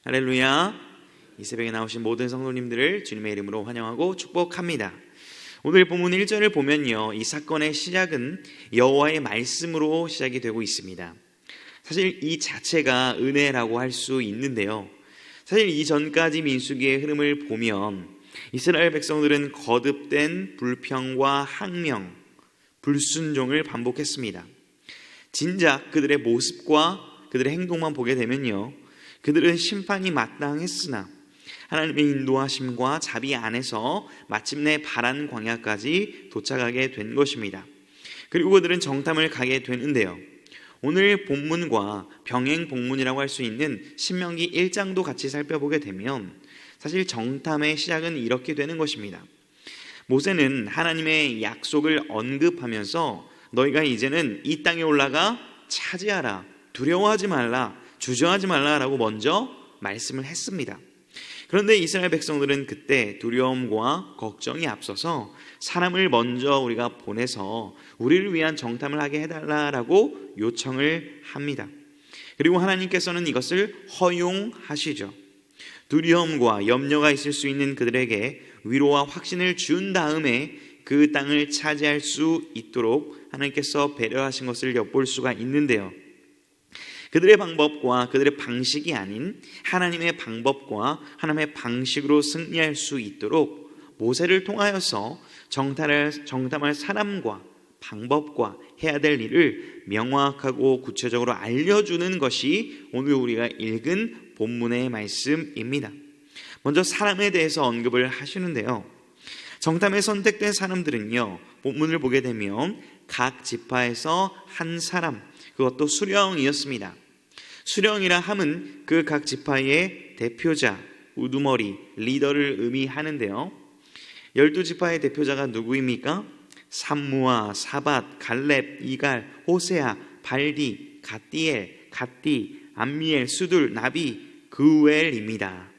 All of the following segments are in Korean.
할렐루야. 이 새벽에 나오신 모든 성도님들을 주님의 이름으로 환영하고 축복합니다. 오늘 본문 1절을 보면요, 이 사건의 시작은 여호와의 말씀으로 시작이 되고 있습니다. 사실 이 자체가 은혜라고 할 수 있는데요, 사실 이전까지 민수기의 흐름을 보면 이스라엘 백성들은 거듭된 불평과 항명, 불순종을 반복했습니다. 진작 그들의 모습과 그들의 행동만 보게 되면요, 그들은 심판이 마땅했으나 하나님의 인도하심과 자비 안에서 마침내 바란 광야까지 도착하게 된 것입니다. 그리고 그들은 정탐을 가게 되는데요, 오늘 본문과 병행 본문이라고 할 수 있는 신명기 1장도 같이 살펴보게 되면 사실 정탐의 시작은 이렇게 되는 것입니다. 모세는 하나님의 약속을 언급하면서 너희가 이제는 이 땅에 올라가 차지하라, 두려워하지 말라, 주저하지 말라라고 먼저 말씀을 했습니다. 그런데 이스라엘 백성들은 그때 두려움과 걱정이 앞서서 사람을 먼저 우리가 보내서 우리를 위한 정탐을 하게 해달라라고 요청을 합니다. 그리고 하나님께서는 이것을 허용하시죠. 두려움과 염려가 있을 수 있는 그들에게 위로와 확신을 준 다음에 그 땅을 차지할 수 있도록 하나님께서 배려하신 것을 엿볼 수가 있는데요, 그들의 방법과 그들의 방식이 아닌 하나님의 방법과 하나님의 방식으로 승리할 수 있도록 모세를 통하여서 정탐할 사람과 방법과 해야 될 일을 명확하고 구체적으로 알려주는 것이 오늘 우리가 읽은 본문의 말씀입니다. 먼저 사람에 대해서 언급을 하시는데요, 정탐에 선택된 사람들은요, 본문을 보게 되면 각 지파에서 한 사람, 그것도 수령이었습니다. 수령이라 함은 그 각 지파의 대표자, 우두머리, 리더를 의미하는데요, 12지파의 대표자가 누구입니까? 삼무아, 사밧, 갈렙, 이갈, 호세아, 발디, 갓디엘, 갓디, 암미엘, 수둘, 나비, 그우엘입니다.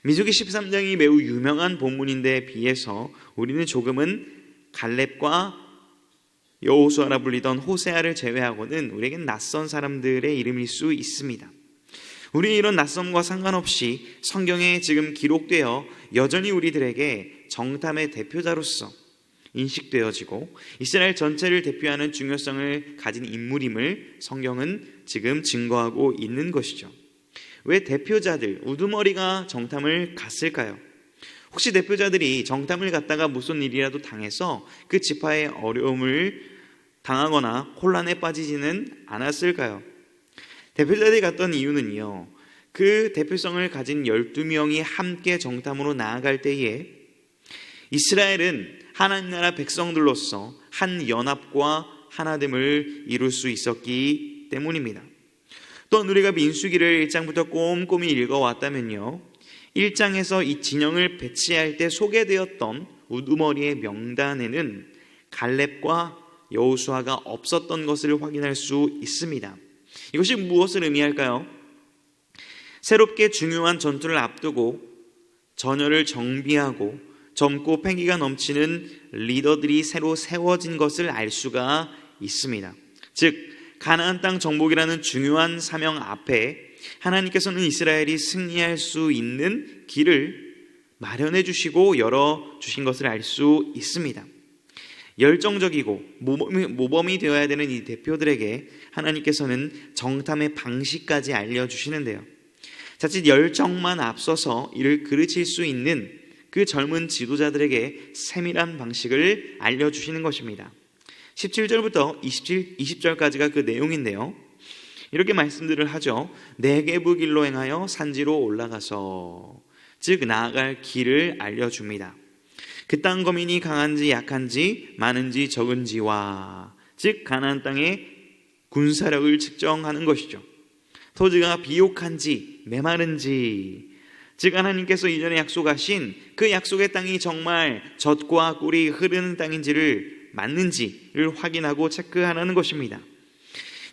민수기 13장이 매우 유명한 본문인데 비해서 우리는 조금은 갈렙과 여호수아라 불리던 호세아를 제외하고는 우리에겐 낯선 사람들의 이름일 수 있습니다. 우리 이런 낯섦과 상관없이 성경에 지금 기록되어 여전히 우리들에게 정탐의 대표자로서 인식되어지고 이스라엘 전체를 대표하는 중요성을 가진 인물임을 성경은 지금 증거하고 있는 것이죠. 왜 대표자들, 우두머리가 정탐을 갔을까요? 혹시 대표자들이 정탐을 갔다가 무슨 일이라도 당해서 그 지파의 어려움을 당하거나 혼란에 빠지지는 않았을까요? 대표자들이 갔던 이유는요, 그 대표성을 가진 12명이 함께 정탐으로 나아갈 때에 이스라엘은 하나님 나라 백성들로서 한 연합과 하나됨을 이룰 수 있었기 때문입니다. 또 우리가 민수기를 1장부터 꼼꼼히 읽어왔다면요, 1장에서 이 진영을 배치할 때 소개되었던 우두머리의 명단에는 갈렙과 여호수아가 없었던 것을 확인할 수 있습니다. 이것이 무엇을 의미할까요? 새롭게 중요한 전투를 앞두고 전열을 정비하고 젊고 패기가 넘치는 리더들이 새로 세워진 것을 알 수가 있습니다. 즉 가나안 땅 정복이라는 중요한 사명 앞에 하나님께서는 이스라엘이 승리할 수 있는 길을 마련해 주시고 열어주신 것을 알 수 있습니다. 열정적이고 모범이 되어야 되는 이 대표들에게 하나님께서는 정탐의 방식까지 알려주시는데요, 자칫 열정만 앞서서 이를 그르칠 수 있는 그 젊은 지도자들에게 세밀한 방식을 알려주시는 것입니다. 17절부터 20절까지가 그 내용인데요, 이렇게 말씀들을 하죠. 네게부 길로 행하여 산지로 올라가서, 즉 나아갈 길을 알려줍니다. 그 땅 거민이 강한지 약한지 많은지 적은지와, 즉 가나안 땅의 군사력을 측정하는 것이죠. 토지가 비옥한지 메마른지, 즉 하나님께서 이전에 약속하신 그 약속의 땅이 정말 젖과 꿀이 흐르는 땅인지를 맞는지를 확인하고 체크하는 것입니다.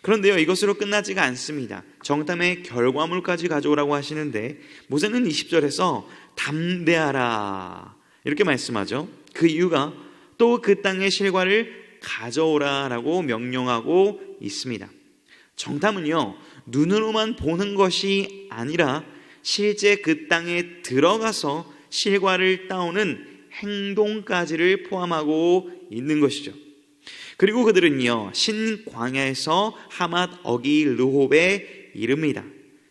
그런데요, 이것으로 끝나지가 않습니다. 정탐의 결과물까지 가져오라고 하시는데 모세는 20절에서 담대하라 이렇게 말씀하죠. 그 이유가 또 그 땅의 실과를 가져오라라고 명령하고 있습니다. 정탐은요, 눈으로만 보는 것이 아니라 실제 그 땅에 들어가서 실과를 따오는 행동까지를 포함하고 있는 것이죠. 그리고 그들은요, 신광야에서 하맛 어기 르홉에 이릅니다.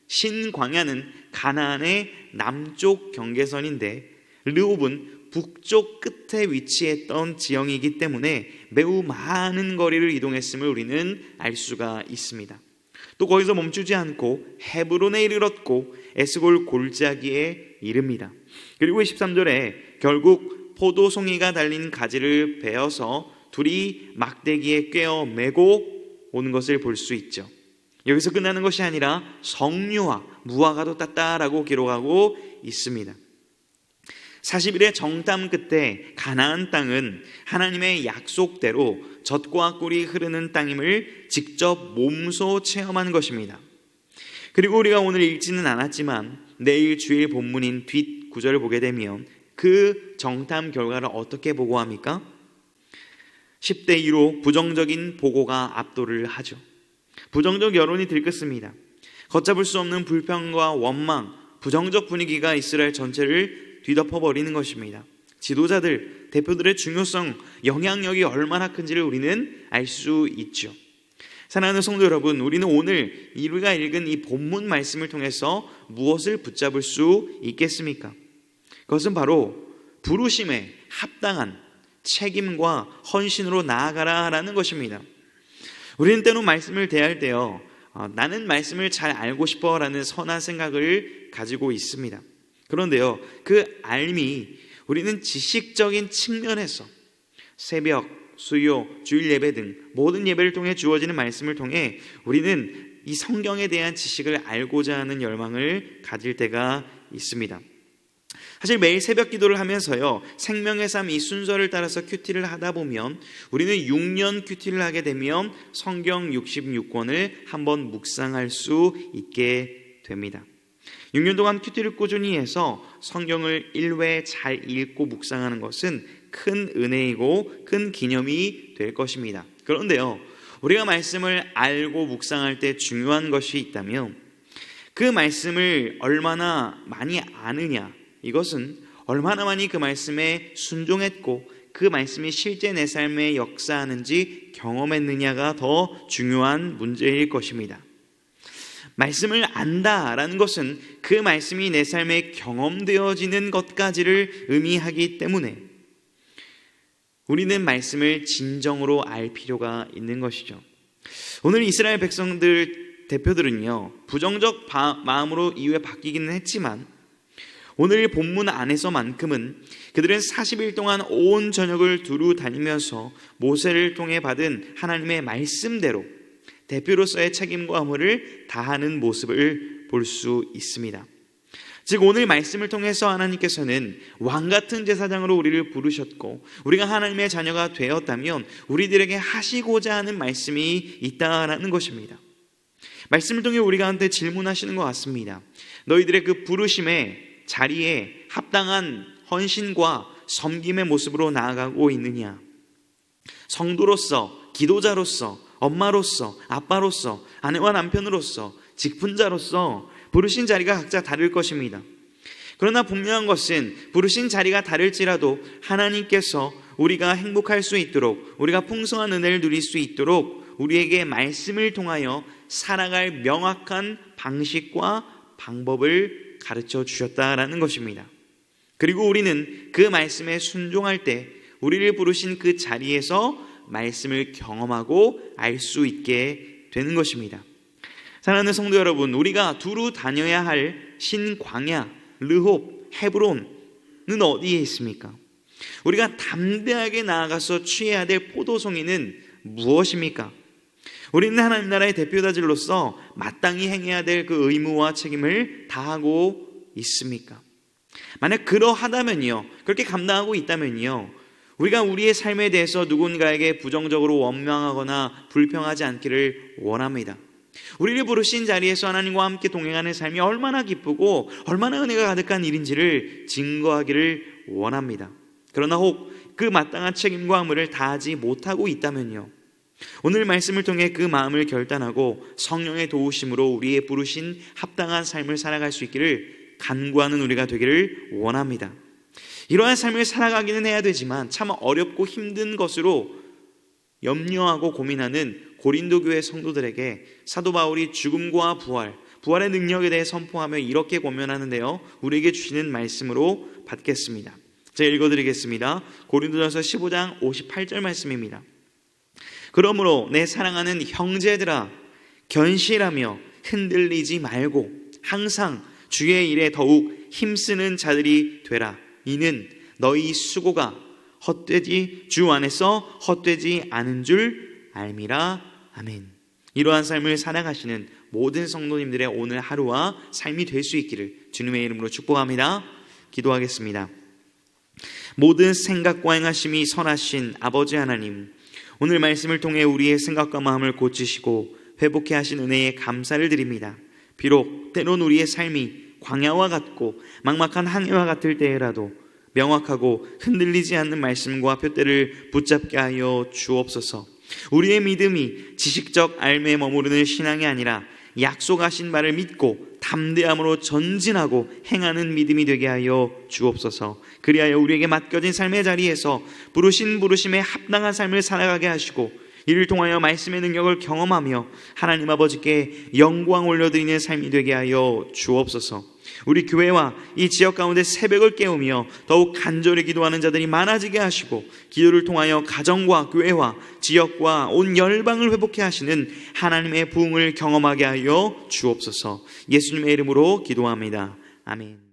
신광야는 가나안의 남쪽 경계선인데 르홉은 북쪽 끝에 위치했던 지형이기 때문에 매우 많은 거리를 이동했음을 우리는 알 수가 있습니다. 또 거기서 멈추지 않고 헤브론에 이르렀고 에스골 골짜기에 이릅니다. 그리고 23절에 결국 포도송이가 달린 가지를 베어서 둘이 막대기에 꿰어 메고 오는 것을 볼 수 있죠. 여기서 끝나는 것이 아니라 성류와 무화과도 땄다라고 기록하고 있습니다. 40일의 정탐 끝에 가나안 땅은 하나님의 약속대로 젖과 꿀이 흐르는 땅임을 직접 몸소 체험한 것입니다. 그리고 우리가 오늘 읽지는 않았지만 내일 주일 본문인 뒷 구절을 보게 되면 그 정탐 결과를 어떻게 보고합니까? 10대 2로 부정적인 보고가 압도를 하죠. 부정적 여론이 들끓습니다. 걷잡을 수 없는 불평과 원망, 부정적 분위기가 이스라엘 전체를 뒤덮어버리는 것입니다. 지도자들, 대표들의 중요성, 영향력이 얼마나 큰지를 우리는 알 수 있죠. 사랑하는 성도 여러분, 우리는 오늘 우리가 읽은 이 본문 말씀을 통해서 무엇을 붙잡을 수 있겠습니까? 그것은 바로 부르심에 합당한 책임과 헌신으로 나아가라라는 것입니다. 우리는 때로 말씀을 대할 때요, 나는 말씀을 잘 알고 싶어라는 선한 생각을 가지고 있습니다. 그런데요, 그 알미, 우리는 지식적인 측면에서 새벽, 수요, 주일 예배 등 모든 예배를 통해 주어지는 말씀을 통해 우리는 이 성경에 대한 지식을 알고자 하는 열망을 가질 때가 있습니다. 사실 매일 새벽 기도를 하면서요, 생명의 삶 이 순서를 따라서 큐티를 하다 보면 우리는 6년 큐티를 하게 되면 성경 66권을 한번 묵상할 수 있게 됩니다. 6년 동안 큐티를 꾸준히 해서 성경을 1회 잘 읽고 묵상하는 것은 큰 은혜이고 큰 기념이 될 것입니다. 그런데요, 우리가 말씀을 알고 묵상할 때 중요한 것이 있다면 그 말씀을 얼마나 많이 아느냐, 이것은 얼마나 많이 그 말씀에 순종했고 그 말씀이 실제 내 삶에 역사하는지 경험했느냐가 더 중요한 문제일 것입니다. 말씀을 안다라는 것은 그 말씀이 내 삶에 경험되어지는 것까지를 의미하기 때문에 우리는 말씀을 진정으로 알 필요가 있는 것이죠. 오늘 이스라엘 백성들 대표들은요, 부정적 마음으로 이후에 바뀌기는 했지만 오늘 본문 안에서만큼은 그들은 40일 동안 온 저녁을 두루 다니면서 모세를 통해 받은 하나님의 말씀대로 대표로서의 책임과 의무를 다하는 모습을 볼 수 있습니다. 즉 오늘 말씀을 통해서 하나님께서는 왕같은 제사장으로 우리를 부르셨고 우리가 하나님의 자녀가 되었다면 우리들에게 하시고자 하는 말씀이 있다라는 것입니다. 말씀을 통해 우리 가운데 질문하시는 것 같습니다. 너희들의 그 부르심의 자리에 합당한 헌신과 섬김의 모습으로 나아가고 있느냐? 성도로서, 기도자로서, 엄마로서, 아빠로서, 아내와 남편으로서, 직분자로서 부르신 자리가 각자 다를 것입니다. 그러나 분명한 것은 부르신 자리가 다를지라도 하나님께서 우리가 행복할 수 있도록, 우리가 풍성한 은혜를 누릴 수 있도록 우리에게 말씀을 통하여 살아갈 명확한 방식과 방법을 가르쳐 주셨다라는 것입니다. 그리고 우리는 그 말씀에 순종할 때 우리를 부르신 그 자리에서 말씀을 경험하고 알 수 있게 되는 것입니다. 사랑하는 성도 여러분, 우리가 두루 다녀야 할 신광야, 르홉, 헤브론은 어디에 있습니까? 우리가 담대하게 나아가서 취해야 될 포도송이는 무엇입니까? 우리는 하나님 나라의 대표자들로서 마땅히 행해야 될 그 의무와 책임을 다하고 있습니까? 만약 그러하다면요, 그렇게 감당하고 있다면요, 우리가 우리의 삶에 대해서 누군가에게 부정적으로 원망하거나 불평하지 않기를 원합니다. 우리를 부르신 자리에서 하나님과 함께 동행하는 삶이 얼마나 기쁘고 얼마나 은혜가 가득한 일인지를 증거하기를 원합니다. 그러나 혹 그 마땅한 책임과 의무를 다하지 못하고 있다면요, 오늘 말씀을 통해 그 마음을 결단하고 성령의 도우심으로 우리의 부르신 합당한 삶을 살아갈 수 있기를 간구하는 우리가 되기를 원합니다. 이러한 삶을 살아가기는 해야 되지만 참 어렵고 힘든 것으로 염려하고 고민하는 고린도 교회 성도들에게 사도 바울이 죽음과 부활의 능력에 대해 선포하며 이렇게 권면하는데요, 우리에게 주시는 말씀으로 받겠습니다. 제가 읽어드리겠습니다. 고린도전서 15장 58절 말씀입니다. 그러므로 내 사랑하는 형제들아, 견실하며 흔들리지 말고 항상 주의 일에 더욱 힘쓰는 자들이 되라. 이는 너희 수고가 주 안에서 헛되지 않은 줄 알미라. 아멘. 이러한 삶을 살아가시는 모든 성도님들의 오늘 하루와 삶이 될 수 있기를 주님의 이름으로 축복합니다. 기도하겠습니다. 모든 생각과 행하심이 선하신 아버지 하나님, 오늘 말씀을 통해 우리의 생각과 마음을 고치시고 회복해 하신 은혜에 감사를 드립니다. 비록 때론 우리의 삶이 광야와 같고 막막한 항해와 같을 때라도 명확하고 흔들리지 않는 말씀과 표대를 붙잡게 하여 주옵소서. 우리의 믿음이 지식적 알매에 머무르는 신앙이 아니라 약속하신 바를 믿고 담대함으로 전진하고 행하는 믿음이 되게 하여 주옵소서. 그리하여 우리에게 맡겨진 삶의 자리에서 부르심에 합당한 삶을 살아가게 하시고 이를 통하여 말씀의 능력을 경험하며 하나님 아버지께 영광 올려드리는 삶이 되게 하여 주옵소서. 우리 교회와 이 지역 가운데 새벽을 깨우며 더욱 간절히 기도하는 자들이 많아지게 하시고 기도를 통하여 가정과 교회와 지역과 온 열방을 회복해 하시는 하나님의 부흥을 경험하게 하여 주옵소서. 예수님의 이름으로 기도합니다. 아멘.